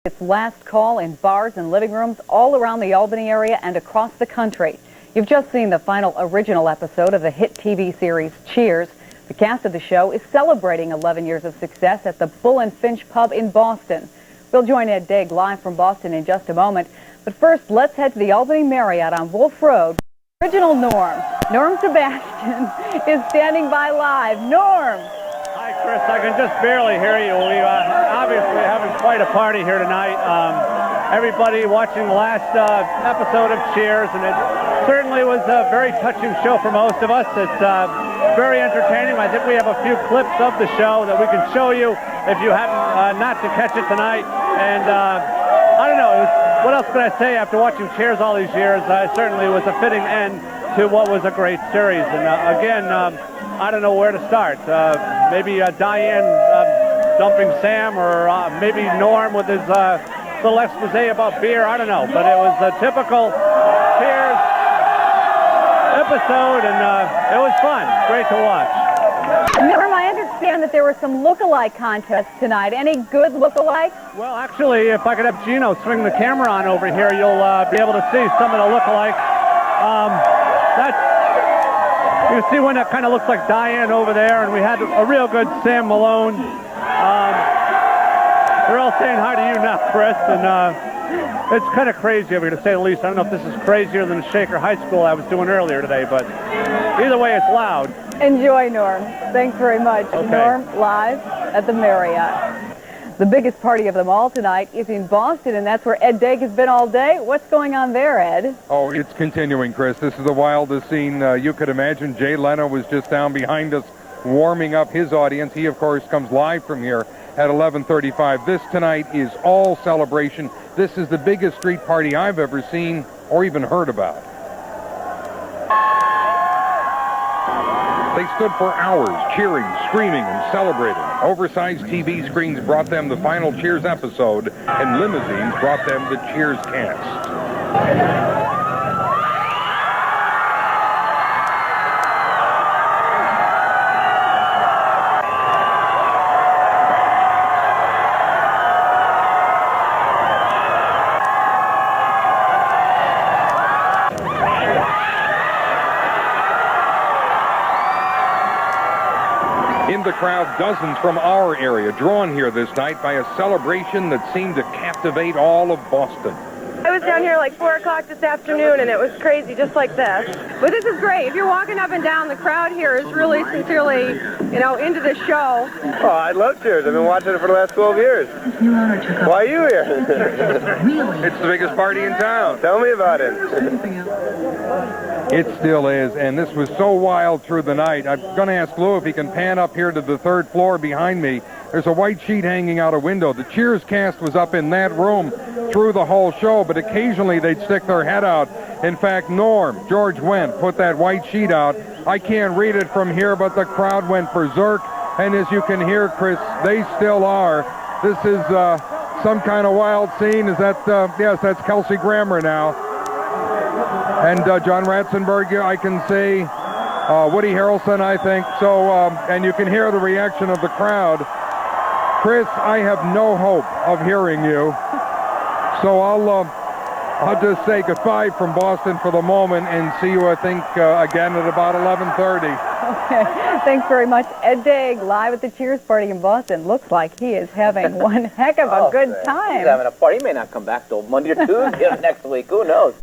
Its last call in bars and living rooms all around the Albany area and across the country. You've just seen the final original episode of the hit TV series Cheers. The cast of the show is celebrating 11 years of success at the Bull and Finch pub in Boston. We'll join Ed Dague live from Boston in just a moment. But first, let's head to the Albany Marriott on Wolf Road. Original Norm Sebastian is standing by live. Norm! Hi, Chris. I can just barely hear you. We obviously having quite a party here tonight. Everybody watching the last episode of Cheers, and it certainly was a very touching show for most of us. It's very entertaining. I think we have a few clips of the show that we can show you if you happen not to catch it tonight. And I don't know, what else can I say after watching Cheers all these years? Certainly was a fitting end to what was a great series. And again, I don't know where to start. Maybe Diane dumping Sam, or maybe Norm with his little expose about beer. I don't know, but it was a typical Cheers episode, and it was fun. Great to watch. Norm, I understand that there were some look-alike contests tonight. Any good look-alikes? Well, actually, if I could have Gino swing the camera on over here, you'll be able to see some of the look-alikes. You can see one that kind of looks like Diane over there, and we had a real good Sam Malone. They're all saying hi to you now, Chris, and it's kind of crazy over here, to say the least. I don't know if this is crazier than Shaker High School I was doing earlier today, but either way, it's loud. Enjoy, Norm. Thanks very much. Okay. Norm, live at the Marriott. The biggest party of them all tonight is in Boston, and that's where Ed Dague has been all day. What's going on there, Ed? Oh, it's continuing, Chris. This is the wildest scene you could imagine. Jay Leno was just down behind us warming up his audience. He, of course, comes live from here at 11:35. This tonight is all celebration. This is the biggest street party I've ever seen or even heard about. They stood for hours cheering, screaming, and celebrating. Oversized TV screens brought them the final Cheers episode, and limousines brought them the Cheers cast. In the crowd, dozens from our area, drawn here this night by a celebration that seemed to captivate all of Boston. I was down here like 4 o'clock this afternoon, and it was crazy, just like this. But this is great. If you're walking up and down, the crowd here is really sincerely, into the show. Oh, I love Cheers. I've been watching it for the last 12 years. Why are you here? It's the biggest party in town. Tell me about it. It still is, and this was so wild through the night. I'm going to ask Lou if he can pan up here to the 3rd floor behind me. There's a white sheet hanging out a window. The Cheers cast was up in that room through the whole show, but occasionally they'd stick their head out. In fact, George Wendt, put that white sheet out. I can't read it from here, but the crowd went berserk, and as you can hear, Chris, they still are. This is some kind of wild scene. Is that, yes, that's Kelsey Grammer now. And John Ratzenberg, I can see. Woody Harrelson, I think. So, and you can hear the reaction of the crowd. Chris, I have no hope of hearing you. So I'll just say goodbye from Boston for the moment and see you, I think, again at about 11:30. Okay. Thanks very much. Ed Dague, live at the Cheers party in Boston. Looks like he is having one heck of a good time. He's having a party. He may not come back till Monday or Tuesday next week. Who knows?